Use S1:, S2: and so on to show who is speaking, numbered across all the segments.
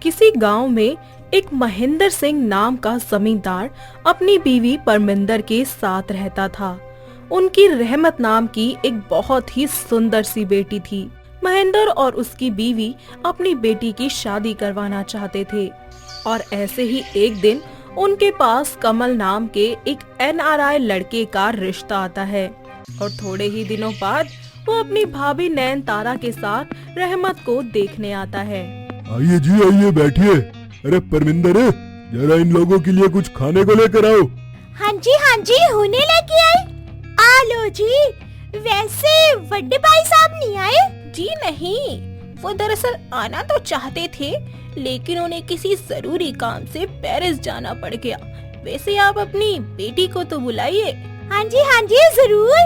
S1: किसी गांव में एक महेंद्र सिंह नाम का जमींदार अपनी बीवी परमिंदर के साथ रहता था। उनकी रहमत नाम की एक बहुत ही सुंदर सी बेटी थी। महेंद्र और उसकी बीवी अपनी बेटी की शादी करवाना चाहते थे और ऐसे ही एक दिन उनके पास कमल नाम के एक NRI लड़के का रिश्ता आता है और थोड़े ही दिनों बाद वो अपनी भाभी नयनतारा के साथ रहमत को देखने आता है।
S2: आइए जी आइए बैठिए। अरे परमिंदर, जरा इन लोगों के लिए कुछ खाने को लेकर आओ।
S3: हाँ जी हुने लेके आए। आ लो जी। वैसे बड़े भाई साहब नहीं आए?
S4: जी नहीं, वो दरअसल आना तो चाहते थे लेकिन उन्हें किसी जरूरी काम से पेरिस जाना पड़ गया। वैसे आप अपनी बेटी को तो बुलाइए।
S3: हाँ जी जरूर।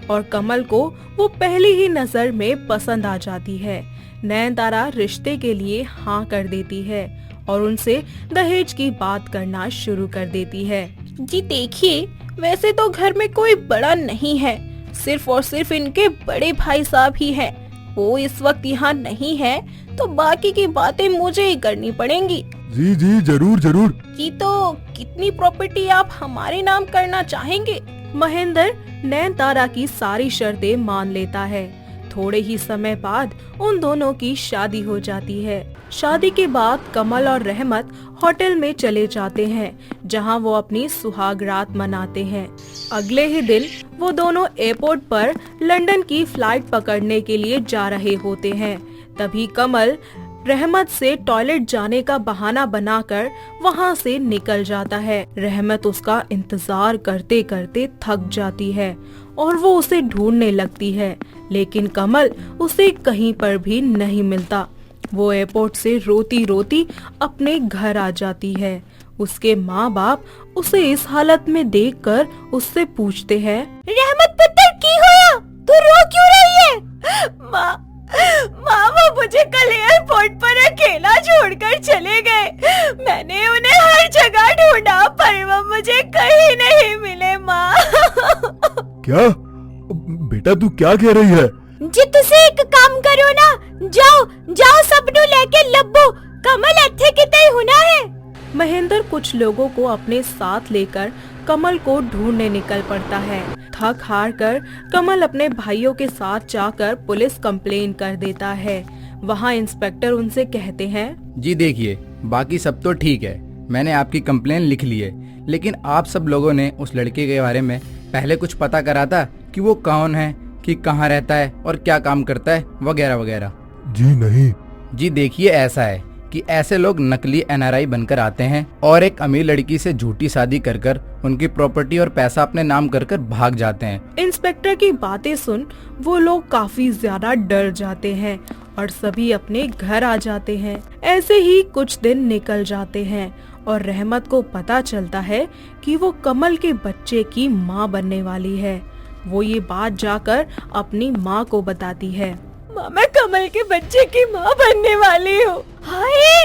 S1: और कमल को वो पहली ही नजर में पसंद आ जाती है। नयनतारा रिश्ते के लिए हाँ कर देती है और उनसे दहेज की बात करना शुरू कर देती है।
S4: जी देखिए, वैसे तो घर में कोई बड़ा नहीं है, सिर्फ और सिर्फ इनके बड़े भाई साहब ही हैं। वो इस वक्त यहाँ नहीं है तो बाकी की बातें मुझे ही करनी पड़ेंगी।
S2: जी जरूर।
S4: जी तो कितनी प्रॉपर्टी आप हमारे नाम करना चाहेंगे?
S1: महेंद्र नयनतारा की सारी शर्तें मान लेता है। थोड़े ही समय बाद उन दोनों की शादी हो जाती है। शादी के बाद कमल और रहमत होटल में चले जाते हैं जहां वो अपनी सुहाग रात मनाते हैं। अगले ही दिन वो दोनों एयरपोर्ट पर लंदन की फ्लाइट पकड़ने के लिए जा रहे होते हैं। तभी कमल रहमत से टॉयलेट जाने का बहाना बनाकर वहां से निकल जाता है। रहमत उसका इंतजार करते करते थक जाती है और वो उसे ढूंढने लगती है, लेकिन कमल उसे कहीं पर भी नहीं मिलता। वो एयरपोर्ट से रोती रोती अपने घर आ जाती है। उसके माँ बाप उसे इस हालत में देखकर उससे पूछते हैं,
S3: रहमत पुत्र की होया? तू रो क्यों रही है?
S4: माँ वो मुझे कल एयरपोर्ट पर अकेला छोड़कर चले गए। मैंने उन्हें हर जगह ढूंढा पर वो मुझे कहीं नहीं मिले। माँ
S2: क्या बेटा, तू क्या कह रही है?
S3: जी तुसे एक काम करो ना, जाओ सबनू लेके लब्बो। कमल इत्थे किते हुना है।
S1: महेंद्र कुछ लोगों को अपने साथ लेकर कमल को ढूंढने निकल पड़ता है। थक हार कर कमल अपने भाइयों के साथ जाकर पुलिस कंप्लेन कर देता है। वहाँ इंस्पेक्टर उनसे कहते हैं,
S5: जी देखिए, बाकी सब तो ठीक है, मैंने आपकी कंप्लेन लिख ली है, लेकिन आप सब लोगों ने उस लड़के के बारे में पहले कुछ पता करा था कि वो कौन है, कि कहाँ रहता है और क्या काम करता है, वगैरह वगैरह?
S2: जी नहीं।
S5: जी देखिए, ऐसा है कि ऐसे लोग नकली NRI बनकर आते हैं और एक अमीर लड़की से झूठी शादी कर उनकी प्रॉपर्टी और पैसा अपने नाम कर भाग जाते हैं।
S1: इंस्पेक्टर की बातें सुन वो लोग काफी ज्यादा डर जाते हैं और सभी अपने घर आ जाते हैं। ऐसे ही कुछ दिन निकल जाते हैं और रहमत को पता चलता है कि वो कमल के बच्चे की माँ बनने वाली है। वो ये बात जाकर अपनी माँ को बताती है।
S4: माँ, मैं कमल के बच्चे की माँ बनने वाली हूँ।
S3: हाय,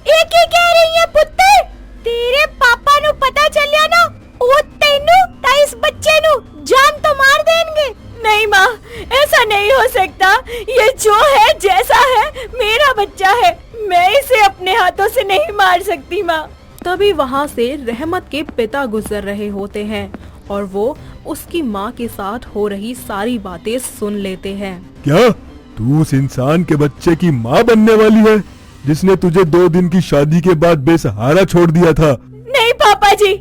S3: एक ही कह रही है पुत्र। तेरे पापा नु पता चलिया ना, ओ तेनू ता इस बच्चे नु जान तो मार देंगे।
S4: नहीं माँ, ऐसा नहीं हो सकता। ये जो है जैसा है मेरा बच्चा है, मैं इसे अपने हाथों से नहीं मार सकती माँ।
S1: तभी वहाँ से रहमत के पिता गुजर रहे होते हैं और वो उसकी माँ के साथ हो रही सारी बातें सुन लेते हैं।
S2: क्या तू उस इंसान के बच्चे की माँ बनने वाली है जिसने तुझे 2 दिन की शादी के बाद बेसहारा छोड़ दिया था?
S4: नहीं पापा जी,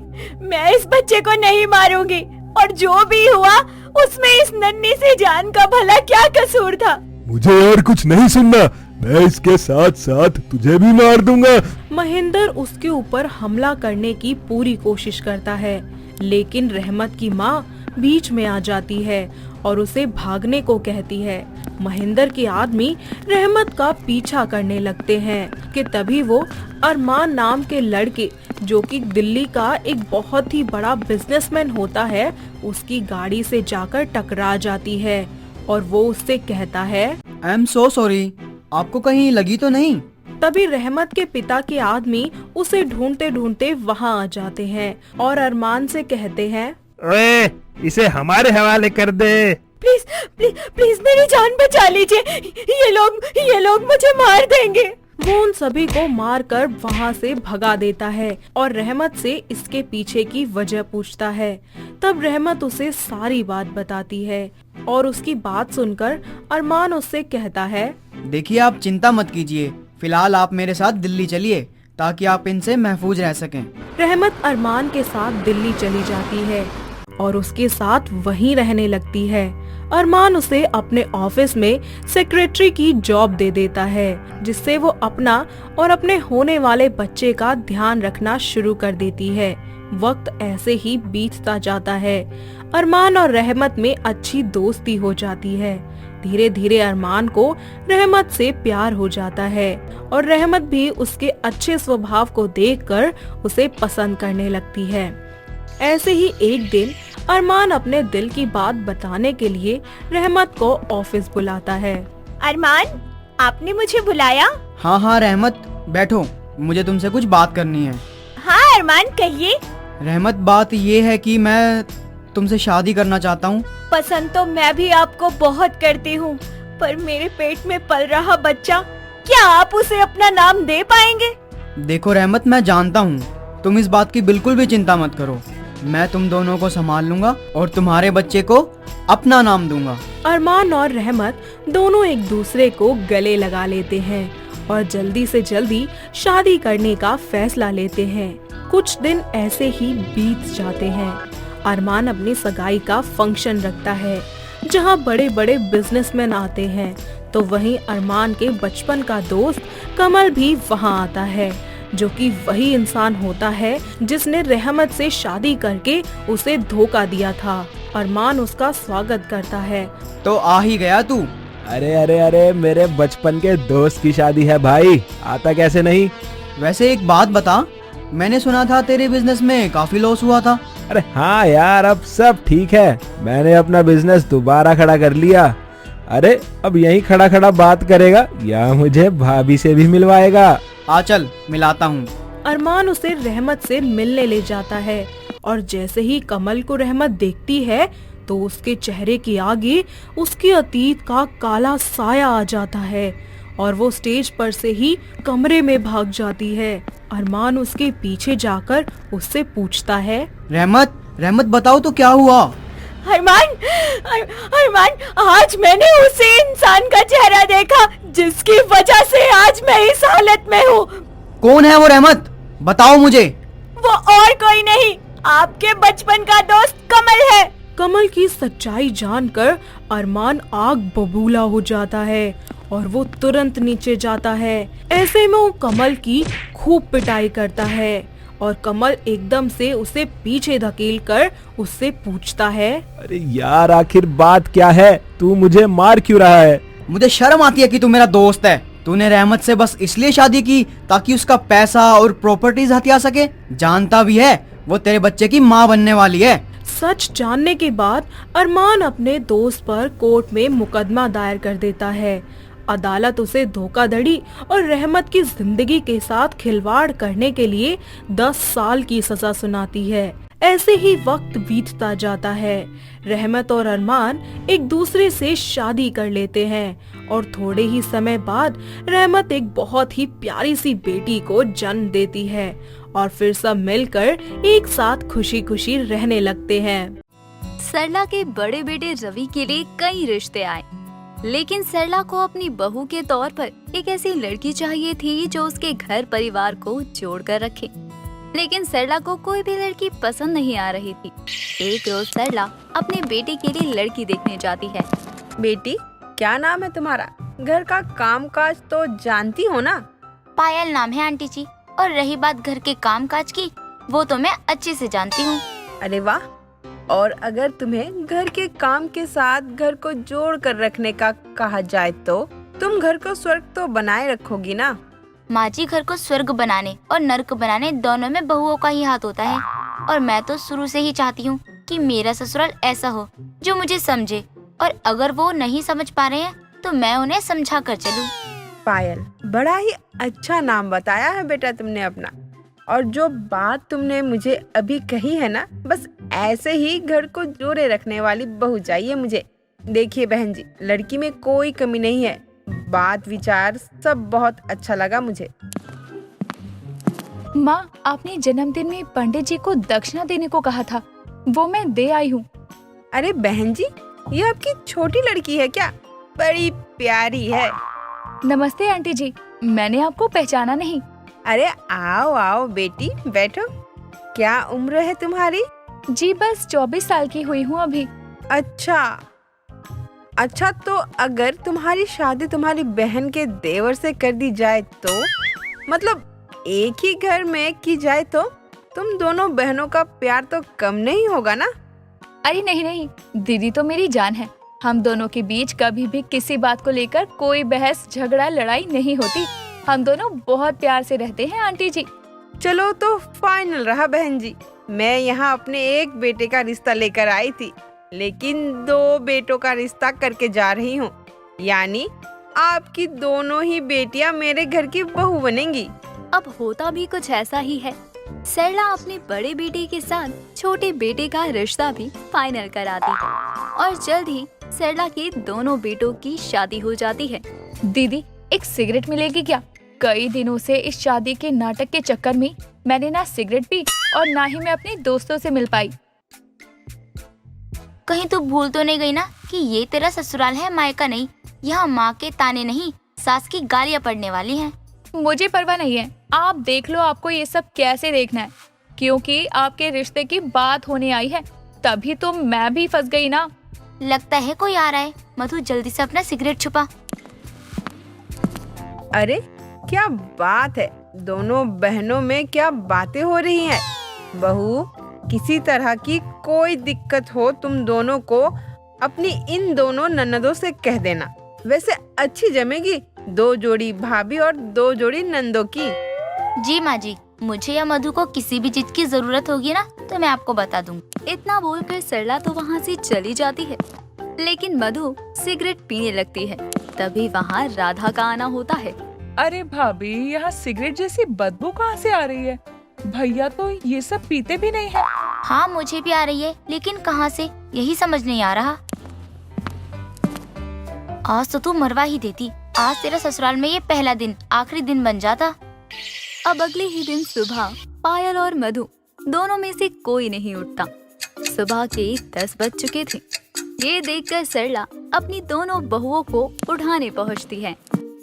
S4: मैं इस बच्चे को नहीं मारूंगी और जो भी हुआ उसमें इस नन्ही सी जान का भला क्या कसूर था?
S2: मुझे और कुछ नहीं सुनना, मैं इसके साथ साथ तुझे भी मार दूंगा।
S1: महेंद्र उसके ऊपर हमला करने की पूरी कोशिश करता है, लेकिन रहमत की माँ बीच में आ जाती है और उसे भागने को कहती है। महेंद्र के आदमी रहमत का पीछा करने लगते हैं कि तभी वो अरमान नाम के लड़के, जो कि दिल्ली का एक बहुत ही बड़ा बिजनेसमैन होता है, उसकी गाड़ी से जाकर टकरा जाती है और वो उससे कहता है,
S6: आई एम सो सॉरी, आपको कहीं लगी तो नहीं?
S1: तभी रहमत के पिता के आदमी उसे ढूंढते ढूंढते वहाँ आ जाते हैं और अरमान से कहते हैं,
S7: ओए, इसे हमारे हवाले कर दे।
S4: प्लीज मेरी जान बचा लीजिए, ये लोग मुझे मार देंगे।
S1: वो उन सभी को मारकर वहाँ से भगा देता है और रहमत से इसके पीछे की वजह पूछता है। तब रहमत उसे सारी बात बताती है और उसकी बात सुनकर अरमान उससे कहता है,
S6: देखिए आप चिंता मत कीजिए, फिलहाल आप मेरे साथ दिल्ली चलिए ताकि आप इनसे महफूज रह सकें।
S1: रहमत अरमान के साथ दिल्ली चली जाती है और उसके साथ वहीं रहने लगती है। अरमान उसे अपने ऑफिस में सेक्रेटरी की जॉब दे देता है, जिससे वो अपना और अपने होने वाले बच्चे का ध्यान रखना शुरू कर देती है। वक्त ऐसे ही बीतता जाता है। अरमान और रहमत में अच्छी दोस्ती हो जाती है। धीरे धीरे अरमान को रहमत से प्यार हो जाता है और रहमत भी उसके अच्छे स्वभाव को देखकर उसे पसंद करने लगती है। ऐसे ही एक दिन अरमान अपने दिल की बात बताने के लिए रहमत को ऑफिस बुलाता है।
S3: अरमान, आपने मुझे बुलाया?
S6: हाँ रहमत, बैठो, मुझे तुमसे कुछ बात करनी है।
S3: हाँ अरमान, कहिए।
S6: रहमत, बात ये है कि मैं तुमसे शादी करना चाहता हूँ।
S3: पसंद तो मैं भी आपको बहुत करती हूँ, पर मेरे पेट में पल रहा बच्चा, क्या आप उसे अपना नाम दे पाएंगे?
S6: देखो रहमत, मैं जानता हूँ, तुम इस बात की बिल्कुल भी चिंता मत करो। मैं तुम दोनों को संभाल लूंगा और तुम्हारे बच्चे को अपना नाम दूंगा।
S1: अरमान और रहमत दोनों एक दूसरे को गले लगा लेते हैं और जल्दी से जल्दी शादी करने का फैसला लेते हैं। कुछ दिन ऐसे ही बीत जाते हैं। अरमान अपनी सगाई का फंक्शन रखता है, जहां बड़े बड़े बिजनेसमैन आते हैं, तो वहीं अरमान के बचपन का दोस्त कमल भी वहां आता है, जो कि वही इंसान होता है जिसने रहमत से शादी करके उसे धोखा दिया था। अरमान उसका स्वागत करता है।
S6: तो आ ही गया तू?
S7: अरे अरे अरे, मेरे बचपन के दोस्त की शादी है भाई, आता कैसे नहीं।
S6: वैसे एक बात बता, मैंने सुना था तेरे बिजनेस में काफी लॉस हुआ था।
S7: अरे हाँ यार, अब सब ठीक है, मैंने अपना बिजनेस दोबारा खड़ा कर लिया। अरे अब यहीं खड़ा खड़ा बात करेगा या मुझे भाभी से भी मिलवाएगा?
S6: आ चल, मिलाता हूँ।
S1: अरमान उसे रहमत से मिलने ले जाता है और जैसे ही कमल को रहमत देखती है तो उसके चेहरे के आगे उसके अतीत का काला साया आ जाता है और वो स्टेज पर से ही कमरे में भाग जाती है। अरमान उसके पीछे जाकर उससे पूछता है,
S6: रहमत बताओ तो क्या हुआ?
S3: अरमान, आज मैंने उसी इंसान का चेहरा देखा जिसकी वजह से आज मैं इस हालत में हूँ।
S6: कौन है वो रहमत? बताओ मुझे।
S3: वो और कोई नहीं, आपके बचपन का दोस्त कमल है।
S1: कमल की सच्चाई जानकर अरमान आग बबूला हो जाता है और वो तुरंत नीचे जाता है। ऐसे में वो कमल की खूब पिटाई करता है और कमल एकदम से उसे पीछे धकेल कर उससे पूछता है,
S7: अरे यार, आखिर बात क्या है? तू मुझे मार क्यों रहा है?
S6: मुझे शर्म आती है कि तू मेरा दोस्त है। तूने रहमत से बस इसलिए शादी की ताकि उसका पैसा और प्रॉपर्टीज हथिया सके। जानता भी है वो तेरे बच्चे की माँ बनने वाली है।
S1: सच जानने के बाद अरमान अपने दोस्त पर कोर्ट में मुकदमा दायर कर देता है। अदालत उसे धोखाधड़ी और रहमत की जिंदगी के साथ खिलवाड़ करने के लिए 10 साल की सजा सुनाती है। ऐसे ही वक्त बीतता जाता है। रहमत और अरमान एक दूसरे से शादी कर लेते हैं और थोड़े ही समय बाद रहमत एक बहुत ही प्यारी सी बेटी को जन्म देती है और फिर सब मिलकर एक साथ खुशी खुशी रहने लगते हैं।
S8: सरला के बड़े बेटे रवि के लिए कई रिश्ते आए, लेकिन सरला को अपनी बहू के तौर पर एक ऐसी लड़की चाहिए थी जो उसके घर परिवार को जोड़ कर रखे। लेकिन सरला को कोई भी लड़की पसंद नहीं आ रही थी। एक रोज सरला अपने बेटे के लिए लड़की देखने जाती है।
S9: बेटी, क्या नाम है तुम्हारा? घर का काम काज तो जानती हो ना?
S8: पायल नाम है आंटी जी, और रही बात घर के काम काज की, वो तो मैं अच्छे से जानती हूँ।
S9: अरे वाह! और अगर तुम्हें घर के काम के साथ घर को जोड़ कर रखने का कहा जाए तो तुम घर को स्वर्ग तो बनाए रखोगी ना?
S8: माँ जी, घर को स्वर्ग बनाने और नर्क बनाने दोनों में बहुओं का ही हाथ होता है, और मैं तो शुरू से ही चाहती हूँ कि मेरा ससुराल ऐसा हो जो मुझे समझे, और अगर वो नहीं समझ पा रहे हैं तो मैं उन्हें समझा कर चलूँ।
S9: पायल, बड़ा ही अच्छा नाम बताया है बेटा तुमने अपना। और जो बात तुमने मुझे अभी कही है ना, बस ऐसे ही घर को जोड़े रखने वाली बहू चाहिए मुझे। देखिए बहन जी, लड़की में कोई कमी नहीं है, बात विचार सब बहुत अच्छा लगा मुझे।
S4: माँ, आपने जन्मदिन में पंडित जी को दक्षिणा देने को कहा था, वो मैं दे आई हूँ।
S9: अरे बहन जी, ये आपकी छोटी लड़की है क्या? बड़ी प्यारी है।
S4: नमस्ते आंटी जी, मैंने आपको पहचाना नहीं।
S9: अरे आओ आओ बेटी, बैठो। क्या उम्र है तुम्हारी?
S4: जी बस 24 साल की हुई हूँ अभी।
S9: अच्छा, तो अगर तुम्हारी शादी तुम्हारी बहन के देवर से कर दी जाए तो, मतलब एक ही घर में की जाए तो तुम दोनों बहनों का प्यार तो कम नहीं होगा ना?
S4: अरे नहीं नहीं, दीदी तो मेरी जान है। हम दोनों के बीच कभी भी किसी बात को लेकर कोई बहस झगड़ा लड़ाई नहीं होती। हम दोनों बहुत प्यार से रहते हैं आंटी जी।
S9: चलो तो फाइनल रहा बहन जी। मैं यहाँ अपने एक बेटे का रिश्ता लेकर आई थी, लेकिन 2 बेटों का रिश्ता करके जा रही हूँ। यानी आपकी दोनों ही बेटियाँ मेरे घर की बहू बनेंगी।
S8: अब होता भी कुछ ऐसा ही है। सरला अपने बड़े बेटे के साथ छोटे बेटे का रिश्ता भी फाइनल कराती है और जल्द ही सरला के दोनों बेटों की शादी हो जाती है।
S4: दीदी, एक सिगरेट मिलेगी क्या? कई दिनों से इस शादी के नाटक के चक्कर में मैंने ना सिगरेट पी और ना ही मैं अपने दोस्तों से मिल पाई।
S3: कहीं तू भूल तो नहीं गई ना कि ये तेरा ससुराल है, मायका नहीं। यहाँ माँ के ताने नहीं, सास की गालियाँ पड़ने वाली हैं।
S4: मुझे परवाह नहीं है, आप देख लो आपको ये सब कैसे देखना है, क्योंकि आपके रिश्ते की बात होने आई है, तभी तो मैं भी फंस गई ना।
S3: लगता है कोई आ रहा है। मधु जल्दी से अपना सिगरेट छुपा।
S9: अरे क्या बात है, दोनों बहनों में क्या बातें हो रही हैं। बहू, किसी तरह की कोई दिक्कत हो तुम दोनों को अपनी इन दोनों ननदों से कह देना। वैसे अच्छी जमेगी 2 जोड़ी भाभी और 2 जोड़ी नंदों की।
S3: जी माँ जी, मुझे या मधु को किसी भी चीज की जरूरत होगी ना तो मैं आपको बता दूंगी।
S8: इतना बोलकर सरला तो वहाँ से चली जाती है, लेकिन मधु सिगरेट पीने लगती है। तभी वहाँ राधा का आना होता है।
S10: अरे भाभी, यहाँ सिगरेट जैसी बदबू कहाँ से आ रही है? भैया तो ये सब पीते भी नहीं है।
S3: हाँ मुझे भी आ रही है, लेकिन कहाँ से यही समझ नहीं आ रहा। आज तो तू मरवा ही देती। आज तेरा ससुराल में ये पहला दिन आखिरी दिन बन जाता।
S8: अब अगले ही दिन सुबह पायल और मधु दोनों में से कोई नहीं उठता। सुबह के 10 बज चुके थे। ये देखकर सरला अपनी दोनों बहुओं को उठाने पहुंचती है।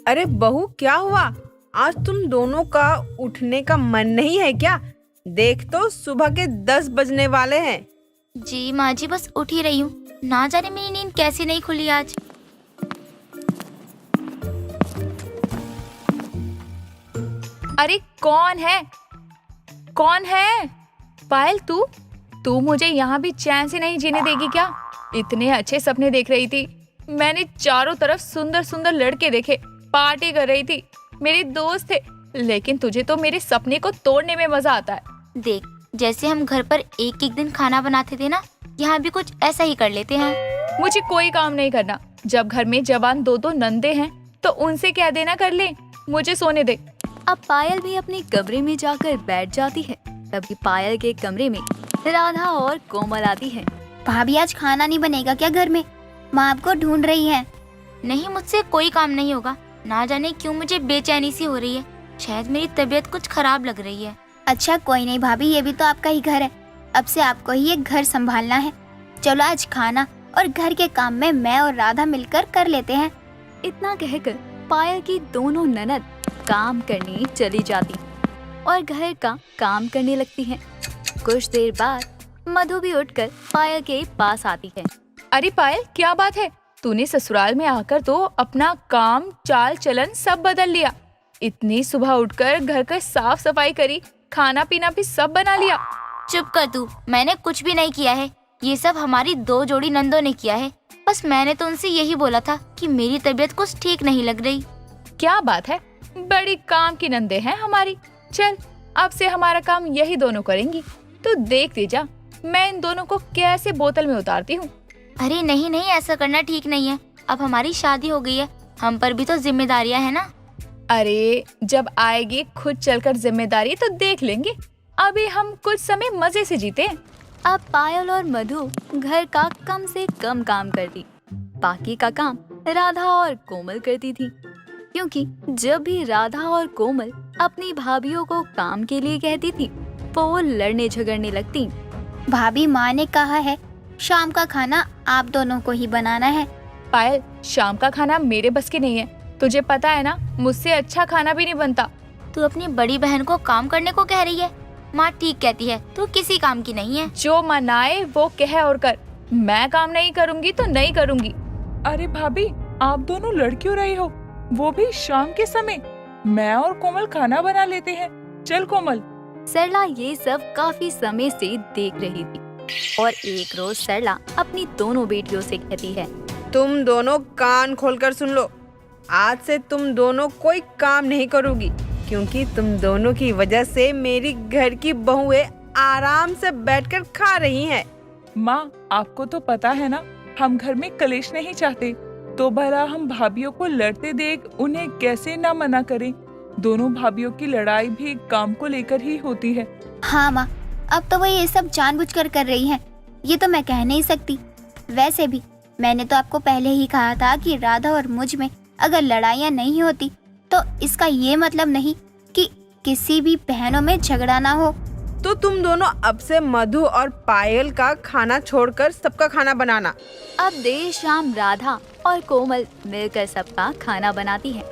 S9: अरे बहू, क्या हुआ? आज तुम दोनों का उठने का मन नहीं है क्या? देख तो सुबह के 10 बजने वाले हैं।
S3: जी माँ जी, बस उठ ही रही हूँ। ना जाने मेरी नींद कैसे नहीं खुली आज।
S4: अरे कौन है? कौन है? पायल, तू मुझे यहाँ भी चैन से नहीं जीने देगी क्या? इतने अच्छे सपने देख रही थी। मैंने चारों तरफ सुंदर सुंदर लड़के देखे, पार्टी कर रही थी, मेरे दोस्त थे, लेकिन तुझे तो मेरे सपने को तोड़ने में मजा आता है।
S3: देख, जैसे हम घर पर एक एक दिन खाना बनाते थे ना, यहाँ भी कुछ ऐसा ही कर लेते हैं।
S4: मुझे कोई काम नहीं करना। जब घर में जवान 2 नंदे हैं तो उनसे कह देना कर ले, मुझे सोने दे।
S8: अब पायल भी अपने कमरे में जाकर बैठ जाती है। तभी पायल के कमरे में राधा और कोमल आती है।
S3: भाभी, आज खाना नहीं बनेगा क्या घर में? माँ आपको ढूंढ रही है। नहीं, मुझसे कोई काम नहीं होगा। ना जाने क्यों मुझे बेचैनी सी हो रही है। शायद मेरी तबीयत कुछ खराब लग रही है। अच्छा कोई नहीं भाभी, ये भी तो आपका ही घर है। अब से आपको ही ये घर संभालना है। चलो आज खाना और घर के काम में मैं और राधा मिलकर कर लेते हैं।
S8: इतना कहकर पायल की दोनों ननद काम करने चली जाती और घर का काम करने लगती हैं। कुछ देर बाद मधु भी उठकर पायल के पास आती है।
S4: अरे पायल, क्या बात है? तूने ससुराल में आकर तो अपना काम चाल चलन सब बदल लिया। इतनी सुबह उठकर घर का साफ सफाई करी, खाना पीना भी सब बना लिया।
S3: चुप कर तू, मैंने कुछ भी नहीं किया है। ये सब हमारी 2 जोड़ी नंदों ने किया है। बस मैंने तो उनसे यही बोला था कि मेरी तबीयत कुछ ठीक नहीं लग रही।
S4: क्या बात है, बड़ी काम की नंदे हैं हमारी। चल, अब से हमारा काम यही दोनों करेंगी। तू देखती जा, मैं इन दोनों को कैसे बोतल में उतारती हूँ।
S3: अरे नहीं नहीं, ऐसा करना ठीक नहीं है। अब हमारी शादी हो गई है, हम पर भी तो जिम्मेदारियां है ना।
S4: अरे जब आएगी खुद चलकर जिम्मेदारी तो देख लेंगे। अभी हम कुछ समय मजे से जीते।
S8: अब पायल और मधु घर का कम से कम काम करती बाकी का काम राधा और कोमल करती थी, क्योंकि जब भी राधा और कोमल अपनी भाभीियों को काम के लिए कहती थी वो लड़ने झगड़ने लगती।
S3: भाभी, माँ ने कहा है शाम का खाना आप दोनों को ही बनाना है।
S11: पायल, शाम का खाना मेरे बस की नहीं है, तुझे पता है ना, मुझसे अच्छा खाना भी नहीं बनता।
S3: तू अपनी बड़ी बहन को काम करने को कह रही है? माँ ठीक कहती है, तू किसी काम की नहीं है।
S11: जो मनाए वो कह और कर, मैं काम नहीं करूँगी तो नहीं करूँगी।
S10: अरे भाभी, आप दोनों लड़ क्यों रहे हो, वो भी शाम के समय? मैं और कोमल खाना बना लेते हैं। चल कोमल।
S8: सरला ये सब काफी समय से देख रही थी और एक रोज सरला अपनी दोनों बेटियों से कहती है,
S9: तुम दोनों कान खोलकर सुन लो, आज से तुम दोनों कोई काम नहीं करोगी, क्योंकि तुम दोनों की वजह से मेरी घर की बहुएं आराम से बैठकर खा रही हैं।
S10: माँ, आपको तो पता है ना, हम घर में कलेश नहीं चाहते, तो भला हम भाभीियों को लड़ते देख उन्हें कैसे ना मना करें। दोनों भाभीियों की लड़ाई भी काम को लेकर ही होती है।
S3: हाँ माँ, अब तो वो ये सब जानबूझकर कर रही हैं, ये तो मैं कह नहीं सकती। वैसे भी मैंने तो आपको पहले ही कहा था कि राधा और मुझ में अगर लड़ाइयाँ नहीं होती तो इसका ये मतलब नहीं कि किसी भी बहनों में झगड़ा ना हो।
S9: तो तुम दोनों अब से मधु और पायल का खाना छोड़कर सबका खाना बनाना।
S8: अब देर शाम राधा और कोमल मिलकर सबका खाना बनाती है,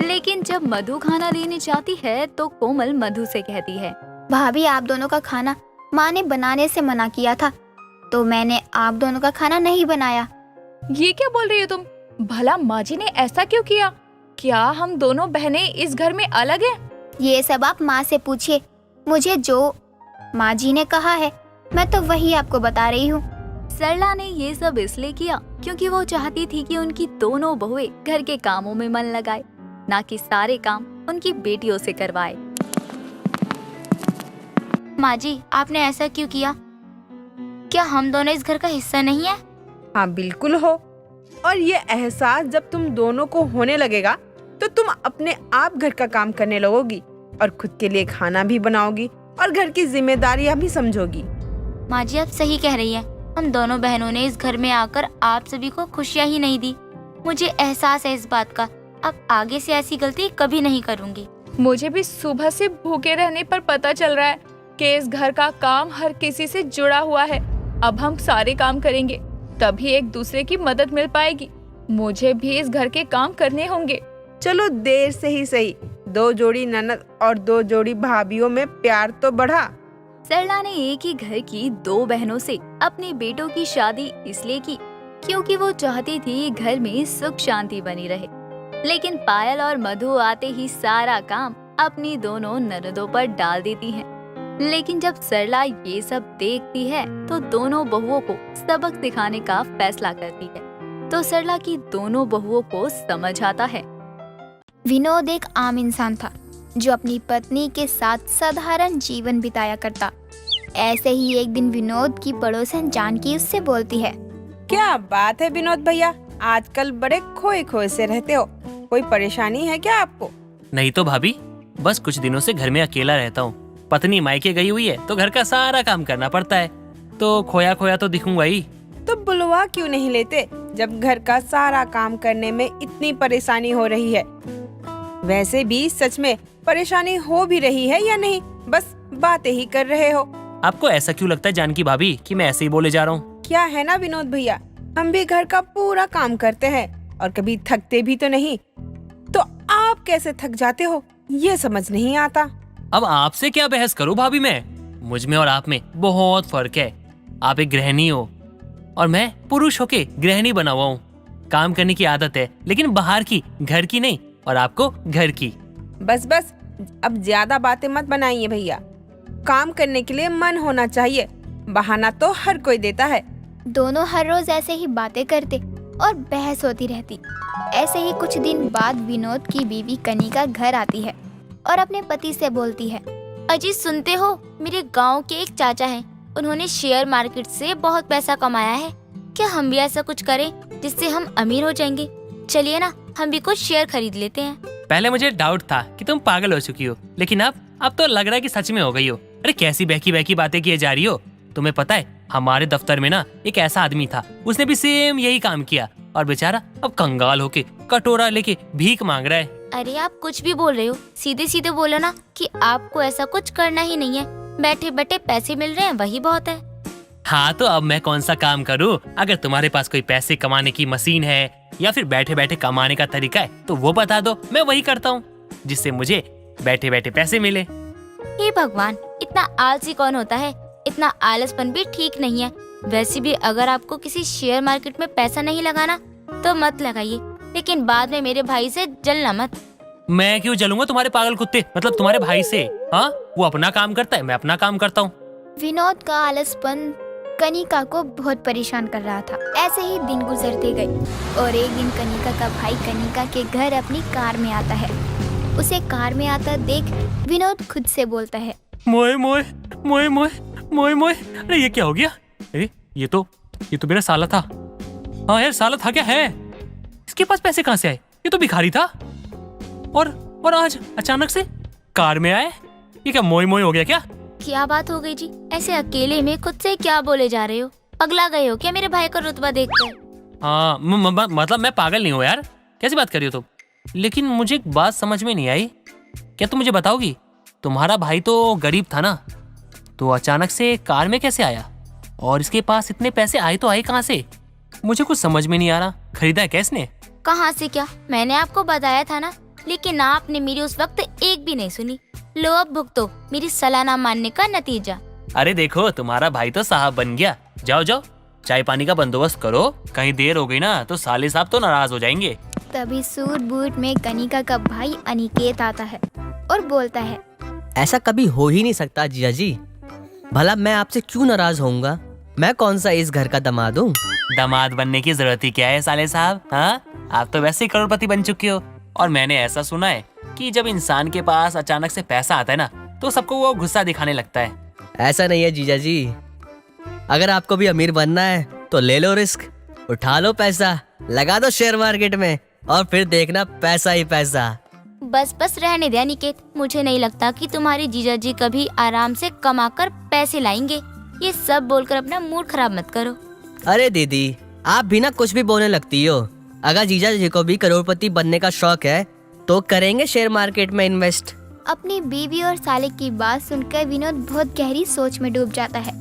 S8: लेकिन जब मधु खाना देने जाती है तो कोमल मधु से कहती है,
S3: भाभी, आप दोनों का खाना माँ ने बनाने से मना किया था, तो मैंने आप दोनों का खाना नहीं बनाया।
S11: ये क्या बोल रही हो तुम? भला माँ जी ने ऐसा क्यों किया? क्या हम दोनों बहनें इस घर में अलग हैं?
S3: ये सब आप माँ से पूछिए, मुझे जो माँ जी ने कहा है मैं तो वही आपको बता रही हूँ।
S8: सरला ने ये सब इसलिए किया क्योंकि वो चाहती थी कि उनकी दोनों बहुएं घर के कामों में मन लगाए, ना कि सारे काम उनकी बेटियों से करवाए।
S3: माँ जी, आपने ऐसा क्यों किया? क्या हम दोनों इस घर का हिस्सा नहीं है?
S9: हाँ बिल्कुल हो, और ये एहसास जब तुम दोनों को होने लगेगा तो तुम अपने आप घर का काम करने लगोगी और खुद के लिए खाना भी बनाओगी और घर की जिम्मेदारियां भी समझोगी।
S3: माँ जी, आप सही कह रही है, हम दोनों बहनों ने इस घर में आकर आप सभी को खुशियाँ ही नहीं दी। मुझे एहसास है इस बात का, अब आगे से ऐसी गलती कभी नहीं करूँगी।
S11: मुझे भी सुबह से भूखे रहने पर पता चल रहा है कि इस घर का काम हर किसी से जुड़ा हुआ है। अब हम सारे काम करेंगे तभी एक दूसरे की मदद मिल पाएगी। मुझे भी इस घर के काम करने होंगे।
S9: चलो देर से ही सही, 2 जोड़ी ननद और 2 जोड़ी भाभीियों में प्यार तो बढ़ा।
S8: सरला ने एक ही घर की 2 बहनों से अपने बेटों की शादी इसलिए की क्योंकि वो चाहती थी घर में सुख शांति बनी रहे, लेकिन पायल और मधु आते ही सारा काम अपनी दोनों ननदों पर डाल देती हैं। लेकिन जब सरला ये सब देखती है तो दोनों बहुओं को सबक सिखाने का फैसला करती है, तो सरला की दोनों बहुओं को समझ आता है।
S3: विनोद एक आम इंसान था जो अपनी पत्नी के साथ साधारण जीवन बिताया करता। ऐसे ही एक दिन विनोद की पड़ोसन जानकी उससे बोलती है,
S9: क्या बात है विनोद भैया, आजकल बड़े खोए खोए से रहते हो, कोई परेशानी है क्या आपको?
S12: नहीं तो भाभी, बस कुछ दिनों से घर में अकेला रहता हूँ। पत्नी मायके गई हुई है तो घर का सारा काम करना पड़ता है, तो खोया खोया तो दिखूंगा ही।
S9: तो बुलवा क्यों नहीं लेते जब घर का सारा काम करने में इतनी परेशानी हो रही है? वैसे भी सच में परेशानी हो भी रही है या नहीं, बस बातें ही कर रहे हो?
S12: आपको ऐसा क्यों लगता है जानकी भाभी कि मैं ऐसे ही बोले जा रहा हूँ?
S9: क्या है ना विनोद भैया, हम भी घर का पूरा काम करते हैं और कभी थकते भी तो नहीं, तो आप कैसे थक जाते हो ये समझ नहीं आता।
S12: अब आपसे क्या बहस करूं भाभी मैं? मुझ में और आप में बहुत फर्क है। आप एक गृहिणी हो और मैं पुरुष होके गृहिणी बना हुआ हूँ। काम करने की आदत है, लेकिन बाहर की, घर की नहीं, और आपको घर की।
S9: बस बस, अब ज्यादा बातें मत बनाइए भैया। काम करने के लिए मन होना चाहिए, बहाना तो हर कोई देता है।
S3: दोनों हर रोज ऐसे ही बातें करते और बहस होती रहती। ऐसे ही कुछ दिन बाद विनोद की बीवी कनिका घर आती है और अपने पति से बोलती है,
S13: अजी सुनते हो, मेरे गांव के एक चाचा हैं, उन्होंने शेयर मार्केट से बहुत पैसा कमाया है। क्या हम भी ऐसा कुछ करें जिससे हम अमीर हो जाएंगे? चलिए ना, हम भी कुछ शेयर खरीद लेते हैं।
S12: पहले मुझे डाउट था कि तुम पागल हो चुकी हो, लेकिन अब तो लग रहा है कि सच में हो गई हो। अरे कैसी बहकी बहकी बातें किए जा रही हो? तुम्हें पता है हमारे दफ्तर में ना एक ऐसा आदमी था, उसने भी सेम यही काम किया और बेचारा अब कंगाल होके कटोरा लेके भीख मांग रहा है।
S3: अरे आप कुछ भी बोल रहे हो, सीधे सीधे बोलो ना कि आपको ऐसा कुछ करना ही नहीं है। बैठे बैठे पैसे मिल रहे हैं वही बहुत है।
S12: हाँ तो अब मैं कौन सा काम करूँ? अगर तुम्हारे पास कोई पैसे कमाने की मशीन है या फिर बैठे बैठे कमाने का तरीका है तो वो बता दो, मैं वही करता हूँ जिससे मुझे बैठे बैठे पैसे मिले।
S3: हे भगवान, इतना आलसी कौन होता है? इतना आलसपन भी ठीक नहीं है। वैसे भी अगर आपको किसी शेयर मार्केट में पैसा नहीं लगाना तो मत लगाइए, लेकिन बाद में मेरे भाई से जलना मत।
S12: मैं क्यों जलूंगा तुम्हारे पागल कुत्ते, मतलब तुम्हारे भाई से? हाँ, वो अपना काम करता है, मैं अपना काम करता हूँ।
S3: विनोद का आलसपन कनिका को बहुत परेशान कर रहा था। ऐसे ही दिन गुजरते गए और एक दिन कनिका का भाई कनिका के घर अपनी कार में आता है। उसे कार में आता देख विनोद खुद से बोलता है,
S12: मोए मोए मोए मोए मोए मोए। अरे ये क्या हो गया? अरे ये तो मेरा साला था। हाँ यार, साला था क्या है? इसके पास पैसे कहाँ से आए? ये तो भिखारी था और आज अचानक से कार में आए। ये क्या मोए मोए हो गया क्या?
S3: क्या बात हो गई जी? ऐसे अकेले में खुद से क्या बोले जा रहे हो? पगला गए हो क्या मेरे भाई का रुतबा देखकर?
S12: हाँ मतलब मैं पागल नहीं हूँ यार, कैसी बात कर रही हो तुम? लेकिन मुझे एक बात समझ में नहीं आई, क्या तुम मुझे बताओगी? तुम्हारा भाई तो गरीब था ना, तो अचानक से कार में कैसे आया? और इसके पास इतने पैसे आए तो आए कहाँ से? मुझे कुछ समझ में नहीं आ रहा। खरीदा है क्या इसने?
S3: कहाँ से क्या, मैंने आपको बताया था ना, लेकिन आपने मेरी उस वक्त एक भी नहीं सुनी। लो अब भुगतो मेरी सलाह ना मानने का नतीजा।
S12: अरे देखो, तुम्हारा भाई तो साहब बन गया। जाओ जाओ, चाय पानी का बंदोबस्त करो, कहीं देर हो गई ना तो साले साहब तो नाराज हो जाएंगे।
S3: तभी सूट बूट में कनिका का भाई अनिकेत आता है और बोलता है,
S14: ऐसा कभी हो ही नहीं सकता जीजा जी। भला मैं आपसे क्यों नाराज होऊंगा? मैं कौन सा इस घर का दामाद हूँ?
S12: दामाद बनने की जरूरत ही क्या है साले साहब? हाँ, आप तो वैसे ही करोड़पति बन चुके हो। और मैंने ऐसा सुना है कि जब इंसान के पास अचानक से पैसा आता है ना तो सबको वो गुस्सा दिखाने लगता है।
S14: ऐसा नहीं है जीजा जी, अगर आपको भी अमीर बनना है तो ले लो रिस्क, उठा लो पैसा, लगा दो शेयर मार्केट में और फिर देखना पैसा ही पैसा।
S3: बस रहने दे अनिकेत, मुझे नहीं लगता कि तुम्हारे जीजा जी कभी आराम से कमाकर पैसे लाएंगे। ये सब बोलकर अपना मूड खराब मत करो।
S14: अरे दीदी, आप भी ना कुछ भी बोलने लगती हो। अगर जीजा जी को भी करोड़पति बनने का शौक है तो करेंगे शेयर मार्केट में इन्वेस्ट।
S3: अपनी बीवी और साले की बात सुनकर विनोद बहुत गहरी सोच में डूब जाता है।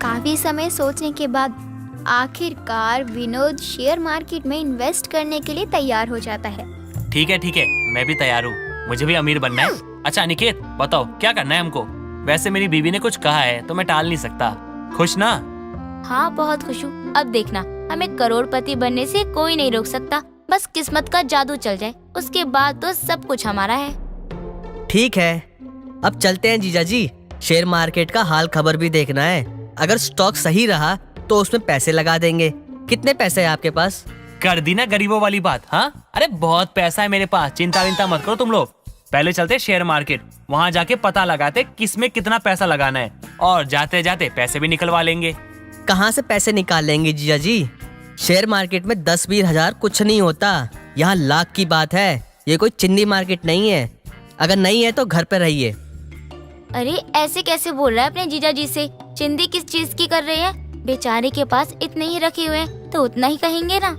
S3: काफी समय सोचने के बाद आखिरकार विनोद शेयर मार्केट में इन्वेस्ट करने के लिए तैयार हो जाता है।
S12: ठीक है, मैं भी तैयार हूँ, मुझे भी अमीर बनना है। अच्छा अनिकेत, बताओ क्या करना है हमको? वैसे मेरी बीवी ने कुछ कहा है तो मैं टाल नहीं सकता। खुश ना?
S3: हाँ बहुत खुश हूँ। अब देखना, हमें करोड़पति बनने से कोई नहीं रोक सकता। बस किस्मत का जादू चल जाए, उसके बाद तो सब कुछ हमारा है।
S14: ठीक है, अब चलते हैं जीजा जी। शेयर मार्केट का हाल खबर भी देखना है। अगर स्टॉक सही रहा तो उसमें पैसे लगा देंगे। कितने पैसे है आपके पास?
S12: कर दी ना गरीबों वाली बात। हाँ, अरे बहुत पैसा है मेरे पास, चिंता विंता मत करो तुम लोग। पहले चलते शेयर मार्केट, वहाँ जाके पता लगाते किस में कितना पैसा लगाना है और जाते जाते पैसे भी निकलवा लेंगे।
S14: कहाँ से पैसे निकाल लेंगे जीजा जी? शेयर मार्केट में 10-20 हजार कुछ नहीं होता, यहाँ लाख की बात है। ये कोई चिंदी मार्केट नहीं है। अगर नहीं है तो घर पे रहिए।
S3: अरे ऐसे कैसे बोल रहा है अपने जीजा जी से? चिंदी किस चीज की कर रहे हैं? बेचारे के पास इतने ही रखे हुए हैं तो उतना ही कहेंगे ना।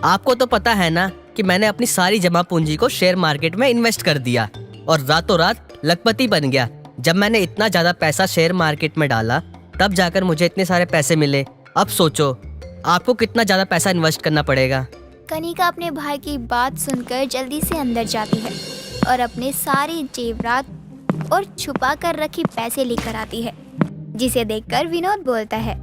S14: आपको तो पता है ना कि मैंने अपनी सारी जमा पूंजी को शेयर मार्केट में इन्वेस्ट कर दिया और रातों रात लखपति बन गया। जब मैंने इतना ज्यादा पैसा शेयर मार्केट में डाला तब जाकर मुझे इतने सारे पैसे मिले। अब सोचो आपको कितना ज्यादा पैसा इन्वेस्ट करना पड़ेगा।
S3: कनिका अपने भाई की बात सुनकर जल्दी से अंदर जाती है और अपने सारे जेवरात और छुपा कर रखी पैसे लेकर आती है, जिसे देखकर विनोद बोलता है,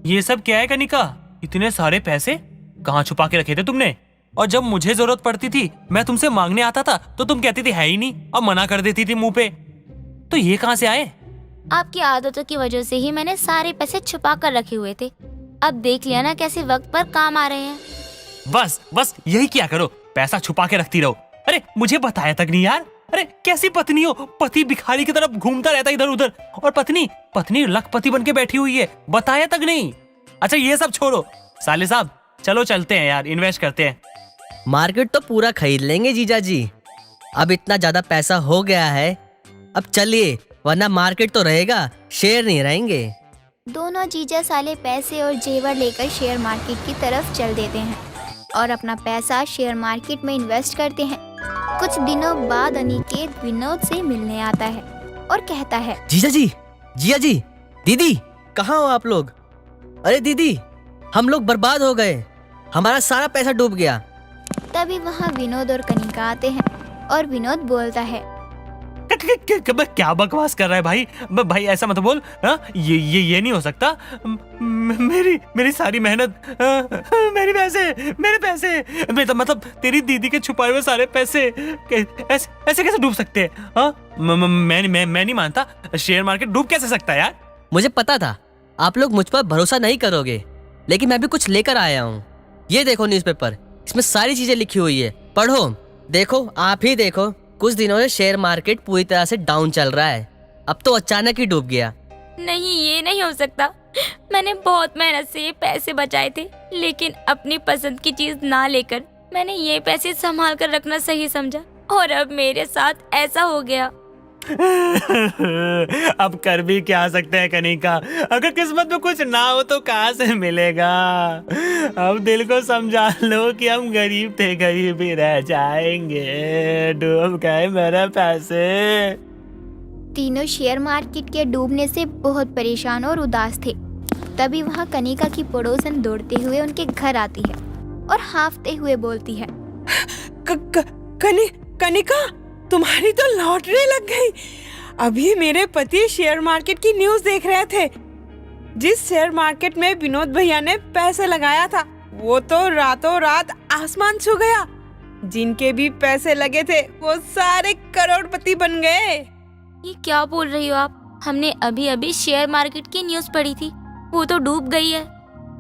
S12: ये सब क्या है कनिका? इतने सारे पैसे कहाँ छुपा के रखे थे तुमने? और जब मुझे जरूरत पड़ती थी, मैं तुमसे मांगने आता था तो तुम कहती थी है ही नहीं और मना कर देती थी मुंह पे। तो ये कहाँ से आए?
S3: आपकी आदतों की वजह से ही मैंने सारे पैसे छुपा कर रखे हुए थे। अब देख लिया ना कैसे वक्त पर काम आ रहे हैं।
S12: बस यही क्या करो, पैसा छुपा के रखती रहो। अरे मुझे बताया तक नहीं यार। अरे कैसी पत्नी हो? पति भिखारी की तरफ घूमता रहता इधर उधर और पत्नी लखपति बन के बैठी हुई है, बताया तक नहीं। अच्छा ये सब छोड़ो, साले साहब चलो चलते हैं यार, इन्वेस्ट करते हैं।
S14: मार्केट तो पूरा खरीद लेंगे जीजा जी। अब इतना ज्यादा पैसा हो गया है, अब चलिए, वरना मार्केट तो रहेगा, शेयर नहीं रहेंगे।
S3: दोनों जीजा साले पैसे और जेवर लेकर शेयर मार्केट की तरफ चल देते हैं और अपना पैसा शेयर मार्केट में इन्वेस्ट करते हैं। कुछ दिनों बाद अनिकेत विनोद से मिलने आता है और कहता है,
S14: जीजा जी, जिया जी, दीदी, कहाँ हो आप लोग? अरे दीदी, हम लोग बर्बाद हो गए, हमारा सारा पैसा डूब गया।
S3: तभी वहाँ विनोद और कनिका आते हैं और विनोद बोलता है,
S12: क्या बकवास कर रहा है भाई? भाई ऐसा मत बोल। ये नहीं हो सकता। मेरी सारी मेहनत, मेरे पैसे मतलब तेरी दीदी के छुपाए हुए सारे पैसे ऐसे कैसे डूब सकते हैं? मैं नहीं मानता। शेयर मार्केट डूब कैसे सकता है यार?
S14: मुझे पता था आप लोग मुझ पर भरोसा नहीं करोगे, लेकिन मैं भी कुछ लेकर आया हूँ। ये देखो न्यूज़पेपर, इसमें सारी चीजें लिखी हुई है, पढ़ो। देखो, आप ही देखो, कुछ दिनों से शेयर मार्केट पूरी तरह से डाउन चल रहा है, अब तो अचानक ही डूब गया।
S13: नहीं, ये नहीं हो सकता। मैंने बहुत मेहनत से ये पैसे बचाए थे, लेकिन अपनी पसंद की चीज ना लेकर मैंने ये पैसे संभाल कर रखना सही समझा और अब मेरे साथ ऐसा हो गया।
S12: अब कर भी क्या सकते हैं कनिका? अगर किस्मत में कुछ ना हो तो कहाँ से मिलेगा? अब दिल को समझा लो कि हम गरीब थे, गरीब ही रह जाएंगे। डूब गए मेरे पैसे।
S3: तीनों शेयर मार्केट के डूबने से बहुत परेशान और उदास थे। तभी वहाँ कनिका की पड़ोसन दौड़ते हुए उनके घर आती है और हांफते हुए बोलती है,
S9: कनिका, तुम्हारी तो लॉटरी लग गई। अभी मेरे पति शेयर मार्केट की न्यूज़ देख रहे थे। जिस शेयर मार्केट में विनोद भैया ने पैसे लगाया था, वो तो रातों रात आसमान छू गया। जिनके भी पैसे लगे थे वो सारे करोड़पति बन गए।
S13: ये क्या बोल रही हो आप? हमने अभी अभी शेयर मार्केट की न्यूज़ पढ़ी थी, वो तो डूब गई है।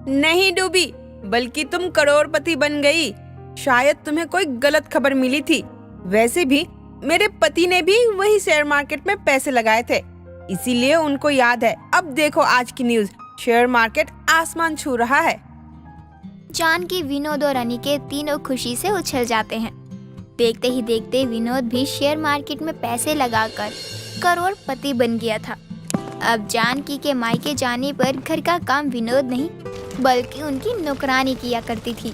S9: नहीं डूबी, बल्कि तुम करोड़पति बन गई। शायद तुम्हें कोई गलत खबर मिली थी। वैसे भी मेरे पति ने भी वही शेयर मार्केट में पैसे लगाए थे, इसीलिए उनको याद है। अब देखो आज की न्यूज़, शेयर मार्केट आसमान छू रहा है।
S3: जानकी, विनोद और अनिकेत तीनों खुशी से उछल जाते हैं। देखते ही देखते विनोद भी शेयर मार्केट में पैसे लगाकर करोड़पति बन गया था। अब जानकी के मायके जाने पर घर का काम विनोद नहीं बल्कि उनकी नौकरानी किया करती थी।